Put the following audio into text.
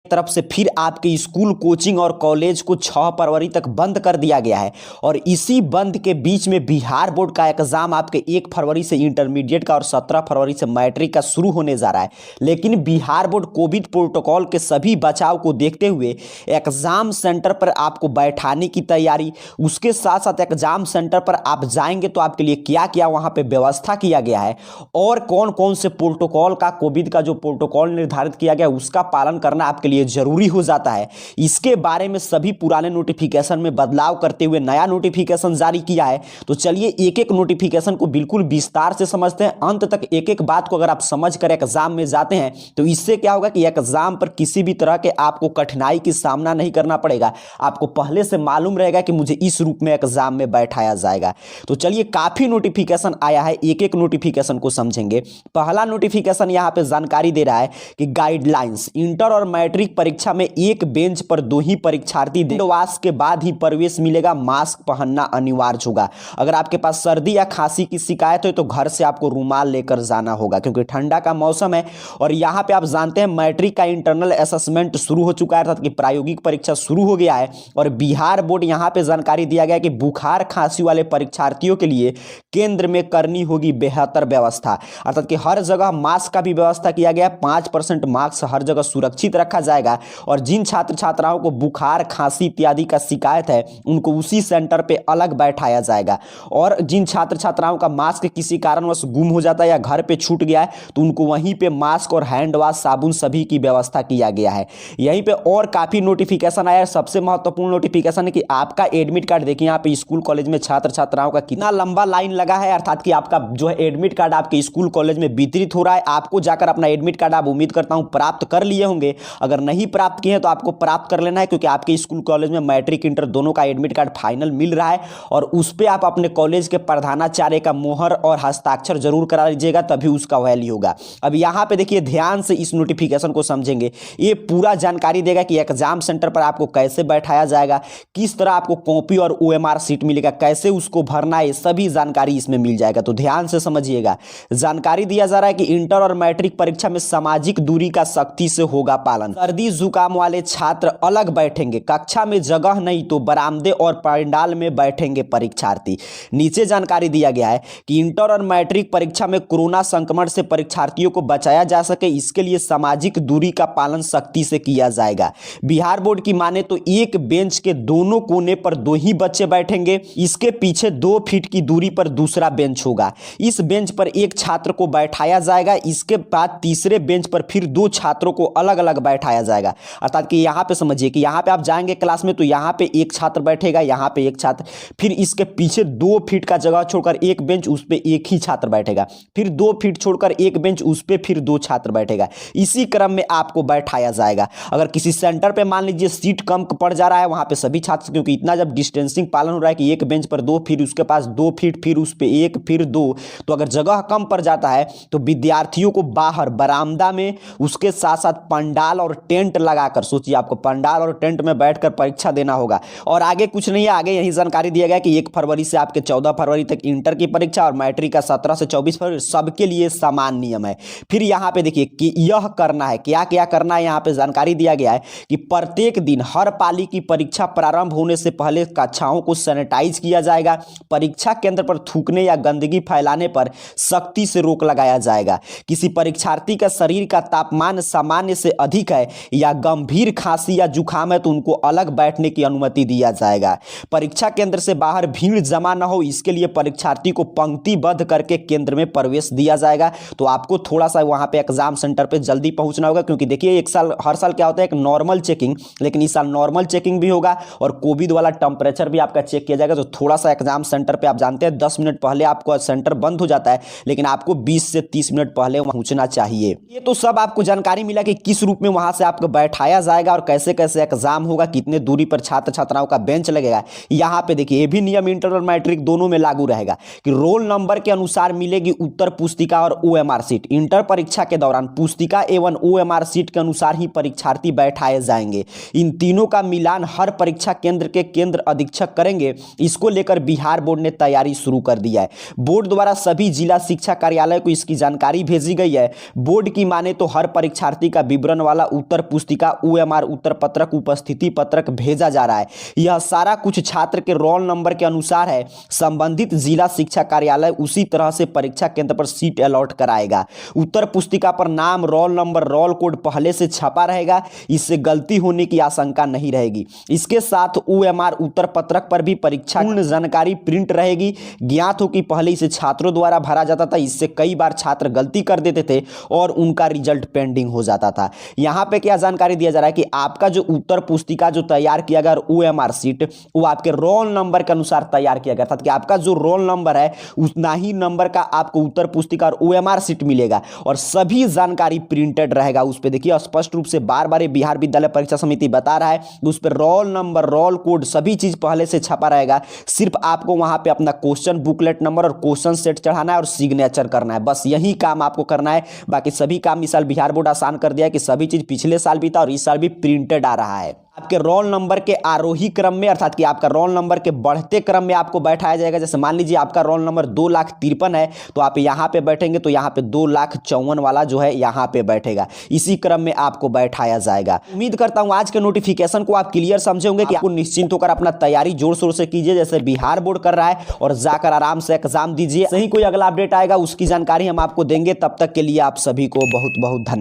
तरफ से फिर आपके स्कूल, कोचिंग और कॉलेज को 6 फरवरी तक बंद कर दिया गया है। और इसी बंद के बीच में बिहार बोर्ड का एग्जाम आपके 1 फरवरी से इंटरमीडिएट का और 17 फरवरी से मैट्रिक का शुरू होने जा रहा है। लेकिन बिहार बोर्ड कोविड प्रोटोकॉल के सभी बचाव को देखते हुए एग्जाम सेंटर पर आपको बैठाने की तैयारी, उसके साथ साथ एग्जाम सेंटर पर आप जाएंगे तो आपके लिए क्या क्या वहां पे व्यवस्था किया गया है और कौन कौन से प्रोटोकॉल का, कोविड का जो प्रोटोकॉल निर्धारित किया गया उसका पालन करना आपके लिए जरूरी हो जाता है, इसके बारे में सभी पुराने नोटिफिकेशन में बदलाव करते हुए नया नोटिफिकेशन जारी किया है। तो चलिए एक एक नोटिफिकेशन को बिल्कुल विस्तार से समझते हैं, अंत तक एक एक बात को अगर आप समझ कर एग्जाम में जाते हैं तो इससे क्या होगा कि एग्जाम पर किसी भी तरह के आपको कठिनाई की सामना नहीं करना पड़ेगा। आपको पहले से मालूम रहेगा कि मुझे इस रूप में एग्जाम में बैठाया जाएगा। तो चलिए काफी नोटिफिकेशन आया है, एक एक नोटिफिकेशन को समझेंगे। पहला नोटिफिकेशन यहां पे जानकारी दे रहा है कि गाइडलाइंस, इंटर और मैट्रिक परीक्षा में एक बेंच पर 2 ही परीक्षार्थी, वास के बाद ही प्रवेश मिलेगा, मास्क पहनना अनिवार्य होगा। अगर आपके पास सर्दी या खांसी की शिकायत है तो घर से आपको रुमाल लेकर जाना होगा क्योंकि ठंडा का मौसम है। और यहां पे आप जानते हैं मैट्रिक का इंटरनल असेसमेंट शुरू हो चुका है, अर्थात कि प्रायोगिक परीक्षा शुरू हो गया है। और बिहार बोर्ड यहां पे जानकारी दिया गया कि बुखार खांसी वाले परीक्षार्थियों के लिए केंद्र में करनी होगी बेहतर व्यवस्था, अर्थात कि हर जगह मास्क का भी व्यवस्था किया गया है। 5% मास्क हर जगह सुरक्षित रखा जाएगा। और जिन छात्र छात्राओं को बुखार खांसी इत्यादि का शिकायत है उनको उसी सेंटर पे अलग बैठाया जाएगा। और जिन छात्र छात्राओं का मास्क किसी कारणवश गुम हो जाता है या घर पे छूट गया है तो उनको वहीं पे मास्क और हैंड वॉश, साबुन सभी की व्यवस्था किया गया है। यहीं पे और काफी नोटिफिकेशन आया है। सबसे महत्वपूर्ण नोटिफिकेशन है कि आपका एडमिट कार्ड, देखिए यहाँ पे स्कूल कॉलेज में छात्र छात्राओं का कितना लंबा लाइन लगा है, अर्थात कि आपका जो है एडमिट कार्ड आपके स्कूल कॉलेज में वितरित हो रहा है। आपको जाकर अपना एडमिट कार्ड आप उम्मीद करता हूं प्राप्त कर लिए होंगे। अगर नहीं प्राप्त किए हैं तो आपको प्राप्त कर लेना है क्योंकि आपके स्कूल कॉलेज में मैट्रिक इंटर दोनों का एडमिट कार्ड फाइनल मिल रहा है। और उस पर आप अपने कॉलेज के प्रधानाचार्य का मोहर और हस्ताक्षर जरूर करा लीजिएगा, तभी उसका वैल्यू होगा। अब यहां पे देखिए ध्यान से इस नोटिफिकेशन को समझेंगे। ये पूरा जानकारी देगा कि एग्जाम सेंटर पर आपको कैसे बैठाया जाएगा, किस तरह आपको कॉपी और ओएमआर सीट मिलेगा, कैसे उसको भरना है, सभी जानकारी इसमें मिल जाएगा। तो ध्यान से समझिएगा। जानकारी दिया जा रहा है कि इंटर और मैट्रिक परीक्षा में सामाजिक दूरी का सख्ती से होगा पालन। सर्दी जुकाम वाले छात्र अलग बैठेंगे, कक्षा में जगह नहीं तो बरामदे और पंडाल में बैठेंगे परीक्षार्थी। नीचे जानकारी दिया गया है कि इंटर और मैट्रिक परीक्षा में कोरोना संक्रमण से परीक्षार्थियों को बचाया जा सके, इसके लिए सामाजिक दूरी का पालन सख्ती से किया जाएगा। बिहार बोर्ड की माने तो एक बेंच के दोनों कोने पर 2 ही बच्चे बैठेंगे, इसके पीछे 2 फीट की दूरी पर दूसरा बेंच होगा। इस बेंच पर एक छात्र को बैठाया जाएगा, इसके बाद तीसरे बेंच पर फिर 2 छात्रों को अलग अलग बैठाया जाएगा। अर्थात कि यहां पे समझिए कि यहां पे आप जाएंगे क्लास में तो यहां पे एक छात्र बैठेगा, यहां पे एक छात्र, फिर इसके पीछे 2 फीट का जगह छोड़कर एक बेंच, उस पे एक ही छात्र बैठेगा, फिर 2 फीट छोड़कर एक बेंच, उस पे फिर 2 छात्र बैठेगा। इसी क्रम में आपको बैठाया जाएगा। अगर किसी सेंटर पे मान लीजिए सीट कम पड़ जा रहा है, वहां पे सभी छात्र, क्योंकि इतना जब डिस्टेंसिंग पालन हो रहा है कि एक बेंच पर 2, फिर उसके पास 2 फीट, फिर उस पे 1, फिर 2, तो अगर जगह कम पड़ जाता है तो विद्यार्थियों को बाहर बरामदा में, उसके साथ साथ पंडाल और टेंट लगाकर, सोचिए आपको पंडाल और टेंट में बैठकर परीक्षा देना होगा। और आगे कुछ नहीं है, आगे यही जानकारी दिया गया कि 1 फरवरी से आपके 14 फरवरी तक इंटर की परीक्षा और मैट्रिक का 17 से 24 फरवरी, सबके लिए समान नियम है। फिर यहां पे देखिए कि यह करना है, क्या क्या करना है, यहां पे जानकारी दिया गया है कि प्रत्येक दिन हर पाली की परीक्षा प्रारंभ होने से पहले कक्षाओं को सैनिटाइज किया जाएगा। परीक्षा केंद्र पर थूकने या गंदगी फैलाने पर सख्ती से रोक लगाया जाएगा। किसी परीक्षार्थी का शरीर का तापमान सामान्य से अधिक है या गंभीर खांसी या जुकाम है तो उनको अलग बैठने की अनुमति दिया जाएगा। परीक्षा केंद्र से बाहर भीड़ जमा न हो, इसके लिए परीक्षार्थी को पंक्तिबद्ध करके केंद्र में प्रवेश दिया जाएगा। तो आपको थोड़ा सा वहां पे एग्जाम सेंटर पे जल्दी पहुंचना होगा क्योंकि देखिए हर साल क्या होता है, एक नॉर्मल चेकिंग, लेकिन इस साल नॉर्मल चेकिंग भी होगा और कोविड वाला टेम्परेचर भी आपका चेक किया जाएगा। तो थोड़ा सा एग्जाम सेंटर पे आप जानते हैं 10 मिनट पहले आपको सेंटर बंद हो जाता है, लेकिन आपको 20 से 30 मिनट पहले पहुंचना चाहिए। ये तो सब आपको जानकारी मिला कि किस रूप में वहां से आपको बैठाया जाएगा और कैसे कैसे एग्जाम होगा, कितने दूरी पर छात्र छात्राओं का बेंच लगेगा। यहां पे देखिए ये भी नियम इंटर और मैट्रिक दोनों में लागू रहेगा कि रोल नंबर के अनुसार मिलेगी उत्तर पुस्तिका और ओएमआर सीट। इंटर परीक्षा के दौरान पुस्तिका एवं ओएमआर सीट के अनुसार ही परीक्षार्थी बैठाए जाएंगे। इन तीनों का मिलान हर परीक्षा केंद्र के केंद्र अधीक्षक करेंगे। इसको लेकर बिहार बोर्ड ने तैयारी शुरू कर दी है। बोर्ड द्वारा सभी जिला शिक्षा कार्यालय को इसकी जानकारी भेजी गई है। बोर्ड की माने तो हर परीक्षार्थी का विवरण वाला उत्तर उत्तर पुस्तिका, OMR उत्तर पत्रक, उपस्थिति पत्रक भेजा जा रहा है। यह सारा कुछ छात्र के रोल नंबर के अनुसार है। संबंधित जिला शिक्षा कार्यालय उसी तरह से परीक्षा केंद्र पर सीट अलॉट कराएगा। उत्तर पुस्तिका पर नाम, रोल नंबर, रोल कोड पहले से छपा रहेगा, इससे गलती होने की आशंका नहीं रहेगी। इसके साथ OMR उत्तर पत्रक पर भी परीक्षा पूर्ण जानकारी प्रिंट रहेगी। ज्ञात हो कि पहले इसे छात्रों द्वारा भरा जाता था, इससे कई बार छात्र गलती कर देते थे और उनका रिजल्ट पेंडिंग हो जाता था। यहां पे क्या जानकारी दिया जा रहा है कि आपका जो उत्तर पुस्तिका जो तैयार किया गया OMR सीट, वो आपके रोल नंबर के अनुसार तैयार किया गया था कि आपका जो रोल नंबर है उतना ही नंबर का आपको उत्तर पुस्तिका और OMR सीट मिलेगा और सभी जानकारी प्रिंटेड रहेगा उस पर। देखिए स्पष्ट रूप से बार बार बिहार विद्यालय परीक्षा समिति बता रहा है, उस पर रोल नंबर, रोल कोड सभी चीज पहले से छपा रहेगा। सिर्फ आपको वहां पे अपना क्वेश्चन बुकलेट नंबर और क्वेश्चन सेट चढ़ाना है और सिग्नेचर करना है, बस यही काम आपको करना है। बाकी सभी काम इस साल बिहार बोर्ड आसान कर दिया है कि सभी चीज पिछले साल भी था और इस साल भी प्रिंटेड आ रहा है। आपके रोल नंबर के आरोही क्रम में, अर्थात कि आपका रोल नंबर के बढ़ते क्रम में आपको बैठाया जाएगा। जैसे मान लीजिए आपका रोल नंबर 2,53,000 है, तो आप यहां पे बैठेंगे तो यहां पे 2,54,000 वाला जो है यहां पे बैठेगा। इसी क्रम में आपको बैठाया जाएगा। उम्मीद करता हूं आज के नोटिफिकेशन को आप क्लियर समझे होंगे कि आपको निश्चिंत होकर अपना तैयारी जोर शोर से कीजिए जैसे बिहार बोर्ड कर रहा है, और जाकर आराम से एग्जाम दीजिए। सही कोई अगला अपडेट आएगा उसकी जानकारी हम आपको देंगे। तब तक के लिए आप सभी को बहुत बहुत धन्यवाद।